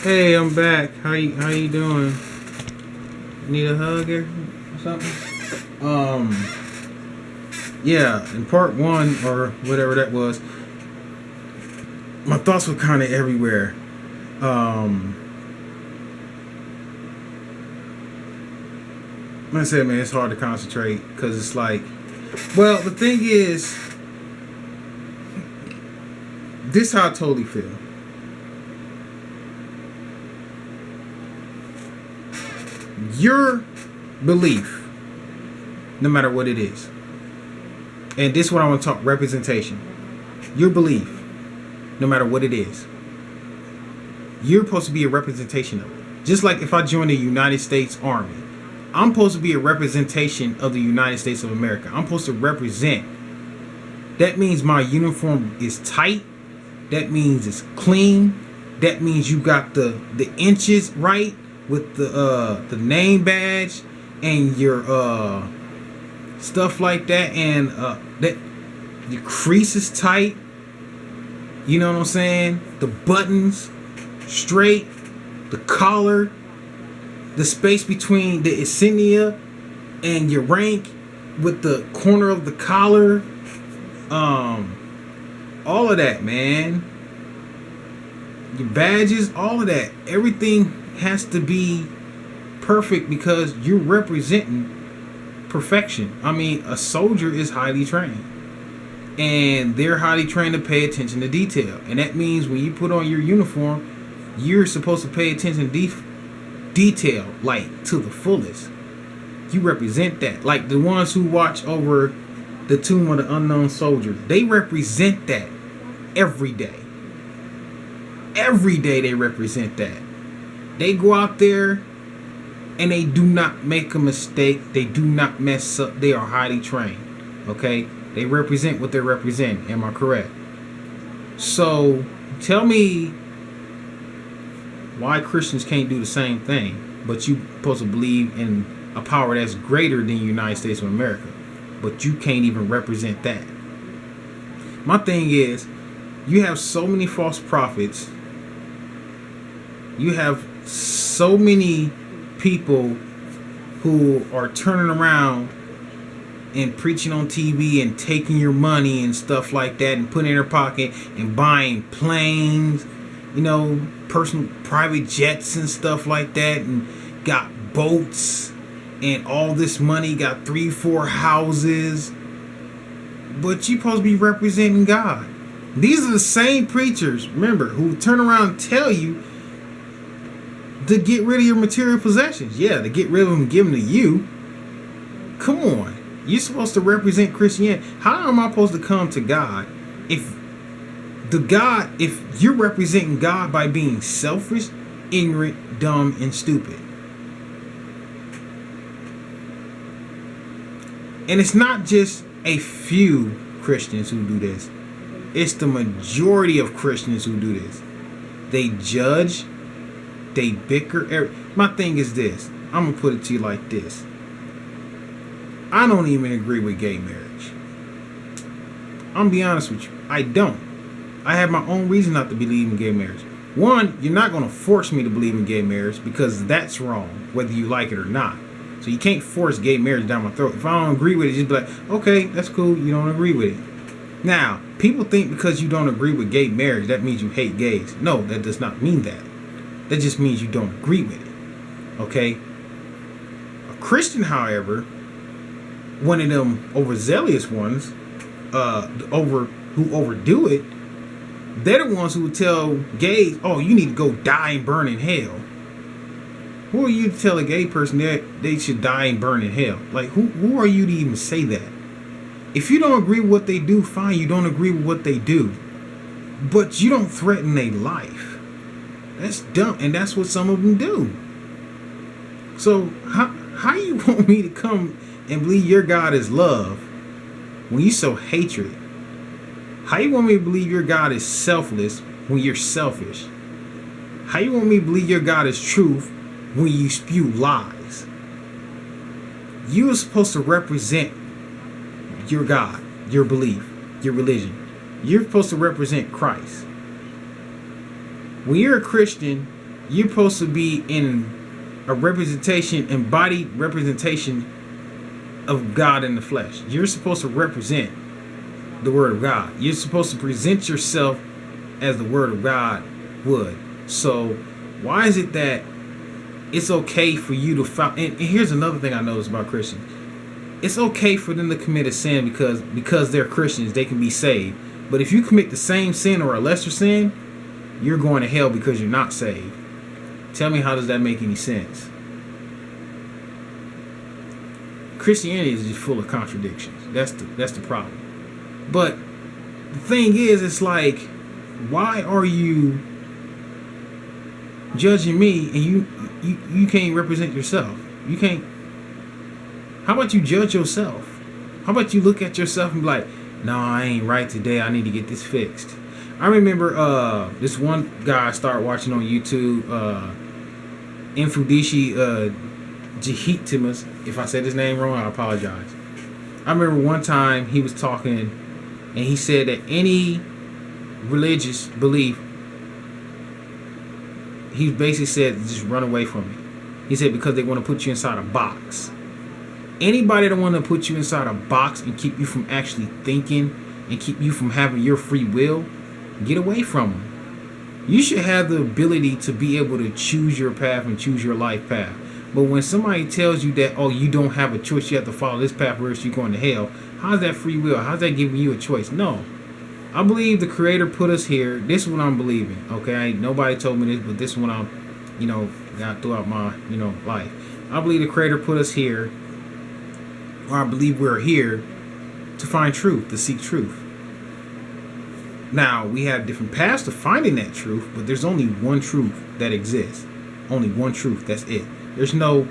Hey, I'm back. How you doing? Need a hug or something? Yeah, in part one or whatever that was, my thoughts were kind of everywhere. Um, like I said, man, it's hard to concentrate because it's like, well, the thing is, this is how I totally feel. Your belief, no matter what it is, and this is what I want to talk representation. Your belief, no matter what it is, you're supposed to be a representation of it. Just like if I join the United States Army, I'm supposed to be a representation of the United States of America. I'm supposed to represent. That means my uniform is tight. That means it's clean. That means you got the inches right with the name badge and your stuff like that, and that your crease is tight. You know what I'm saying? The buttons straight, the collar, the space between the insignia and your rank with the corner of the collar, all of that, man. Your badges, all of that, everything has to be perfect because you're representing perfection. I mean, a soldier is highly trained, and they're highly trained to pay attention to detail, and that means when you put on your uniform, you're supposed to pay attention to detail, like to the fullest. You represent that. Like the ones who watch over the Tomb of the Unknown Soldier, they represent that every day. Every day they represent that. They go out there and they do not make a mistake. They do not mess up. They are highly trained. Okay? They represent what they represent. Am I correct? So tell me why Christians can't do the same thing, but you supposed to believe in a power that's greater than the United States of America, but you can't even represent that. My thing is, you have so many false prophets. You have so many people who are turning around and preaching on TV and taking your money and stuff like that and putting it in their pocket and buying planes, personal private jets and stuff like that, and got boats and all this money, got 3-4 houses, but you supposed to be representing God. These are the same preachers, remember, who turn around and tell you to get rid of your material possessions. Yeah, to get rid of them and give them to you. Come on. You're supposed to represent Christianity. How am I supposed to come to God if you're representing God by being selfish, ignorant, dumb, and stupid? And it's not just a few Christians who do this. It's the majority of Christians who do this. They judge, they bicker. My thing is this. I'm going to put it to you like this. I don't even agree with gay marriage. I'm going to be honest with you. I don't. I have my own reason not to believe in gay marriage. One, you're not going to force me to believe in gay marriage because that's wrong, whether you like it or not. So you can't force gay marriage down my throat. If I don't agree with it, just be like, okay, that's cool. You don't agree with it. Now, people think because you don't agree with gay marriage, that means you hate gays. No, that does not mean that. That just means you don't agree with it. Okay? A Christian, however, one of them overzealous ones, who overdo it, they're the ones who would tell gays, oh, you need to go die and burn in hell. Who are you to tell a gay person that they should die and burn in hell? Like, who are you to even say that? If you don't agree with what they do, fine, you don't agree with what they do. But you don't threaten their life. That's dumb, and that's what some of them do. So, how you want me to come and believe your God is love when you so hatred? How you want me to believe your God is selfless when you're selfish? How you want me to believe your God is truth when you spew lies? You are supposed to represent your God, your belief, your religion. You're supposed to represent Christ. When you're a Christian, you're supposed to be in a representation, embodied representation of God in the flesh. You're supposed to represent the Word of God. You're supposed to present yourself as the Word of God would. So why is it that it's okay for you to follow? And here's another thing I noticed about Christians. It's okay for them to commit a sin because they're Christians, they can be saved. But if you commit the same sin or a lesser sin, you're going to hell because you're not saved. Tell me, how does that make any sense? Christianity is just full of contradictions. That's the problem. But the thing is, it's like, why are you judging me and you can't represent yourself? You can't. How about you judge yourself? How about you look at yourself and be like, no, I ain't right today. I need to get this fixed. I remember this one guy I started watching on YouTube, Infudishi Jehitimus. If I said his name wrong, I apologize. I remember one time he was talking and he said that any religious belief, he basically said, just run away from it. He said because they want to put you inside a box. Anybody that want to put you inside a box and keep you from actually thinking and keep you from having your free will, get away from them. You should have the ability to be able to choose your path and choose your life path. But when somebody tells you that, oh, you don't have a choice, you have to follow this path or else you're going to hell, how's that free will? How's that giving you a choice? No. I believe the Creator put us here. This is what I'm believing. Okay, nobody told me this, but this is what I'm, got throughout my, life. I believe the Creator put us here, or I believe we're here to find truth, to seek truth. Now, we have different paths to finding that truth, but there's only one truth that exists. Only one truth. That's it. There's no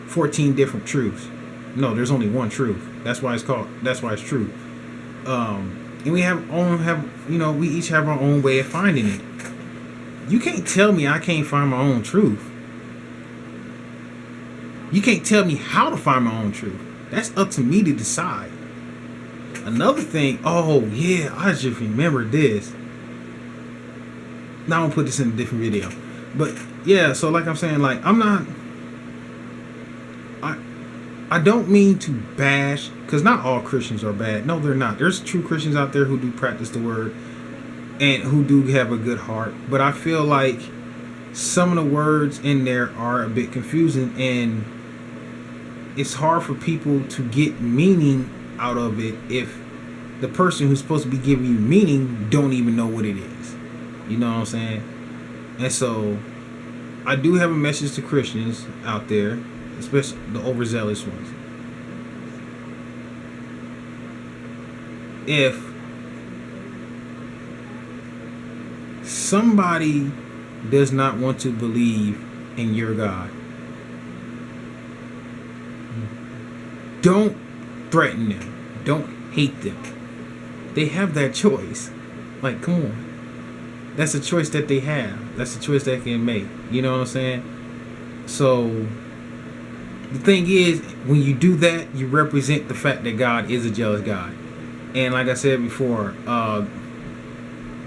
14 different truths. No, there's only one truth. That's why it's true. And we we each have our own way of finding it. You can't tell me I can't find my own truth. You can't tell me how to find my own truth. That's up to me to decide. Another thing, oh yeah, I just remembered this. Now I'm gonna put this in a different video. But yeah, so like I'm saying, like I don't mean to bash, because not all Christians are bad. No, they're not. There's true Christians out there who do practice the word and who do have a good heart. But I feel like some of the words in there are a bit confusing, and it's hard for people to get meaning out of it if the person who's supposed to be giving you meaning don't even know what it is. You know what I'm saying? And so I do have a message to Christians out there, especially the overzealous ones. If somebody does not want to believe in your God, don't threaten them. Don't hate them. They have that choice. Like, come on. That's a choice that they have. That's a choice they can make. You know what I'm saying? So the thing is, when you do that, you represent the fact that God is a jealous God. And like I said before,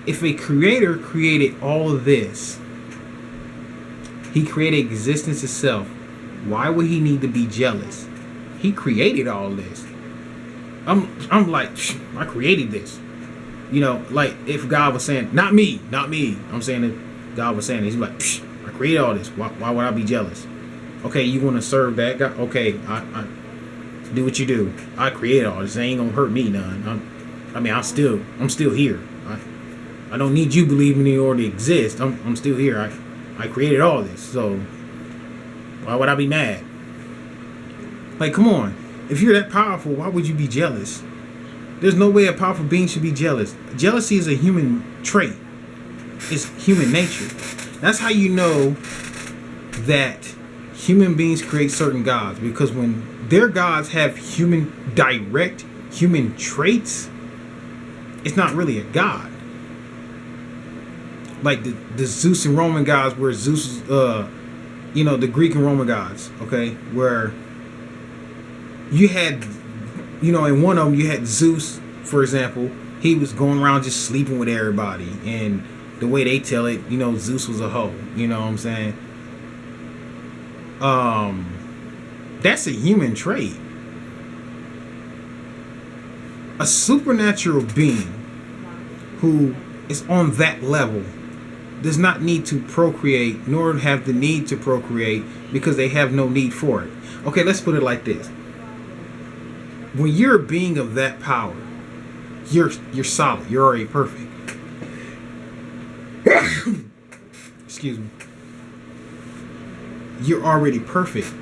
if a creator created all of this, he created existence itself, why would he need to be jealous? He created all this. I'm like, I created this. Like if God was saying, not me. I'm saying that God was saying this. He's like, I created all this. Why would I be jealous? Okay, you want to serve that God? Okay, I do what you do. I created all this. It ain't gonna hurt me none. I'm still here. I don't need you believing in or to exist. I'm still here. I created all this. So why would I be mad? Like, come on. If you're that powerful, why would you be jealous? There's no way a powerful being should be jealous. Jealousy is a human trait. It's human nature. That's how you know that human beings create certain gods. Because when their gods have direct human traits, it's not really a god. Like the Zeus and Roman gods, where Zeus is, the Greek and Roman gods, okay, where you had, in one of them you had Zeus, for example. He was going around just sleeping with everybody, and the way they tell it, Zeus was a hoe. You know what I'm saying? That's a human trait. A supernatural being who is on that level does not need to procreate, nor have the need to procreate, because they have no need for it. Okay, let's put it like this. When you're a being of that power, you're solid. You're already perfect. Excuse me. You're already perfect.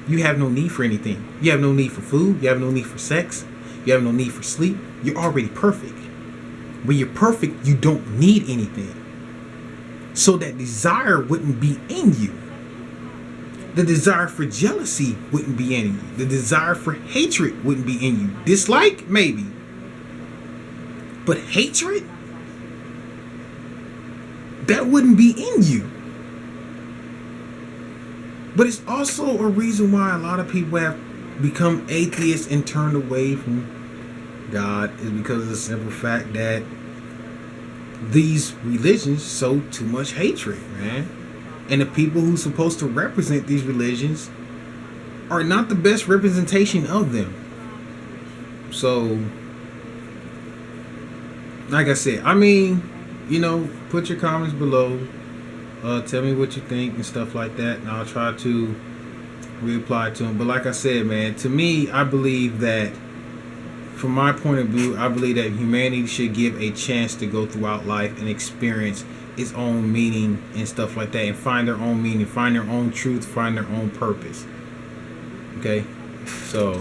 You have no need for anything. You have no need for food. You have no need for sex. You have no need for sleep. You're already perfect. When you're perfect, you don't need anything. So that desire wouldn't be in you. The desire for jealousy wouldn't be in you. The desire for hatred wouldn't be in you. Dislike, maybe. But hatred? That wouldn't be in you. But it's also a reason why a lot of people have become atheists and turned away from God, is because of the simple fact that these religions sow too much hatred, man. And the people who's supposed to represent these religions are not the best representation of them. So, like I said, I mean, put your comments below. Tell me what you think and stuff like that, and I'll try to reply to them. But like I said, man, to me, I believe that, from my point of view, I believe that humanity should give a chance to go throughout life and experience its own meaning and stuff like that, and find their own meaning, find their own truth, find their own purpose. Okay? So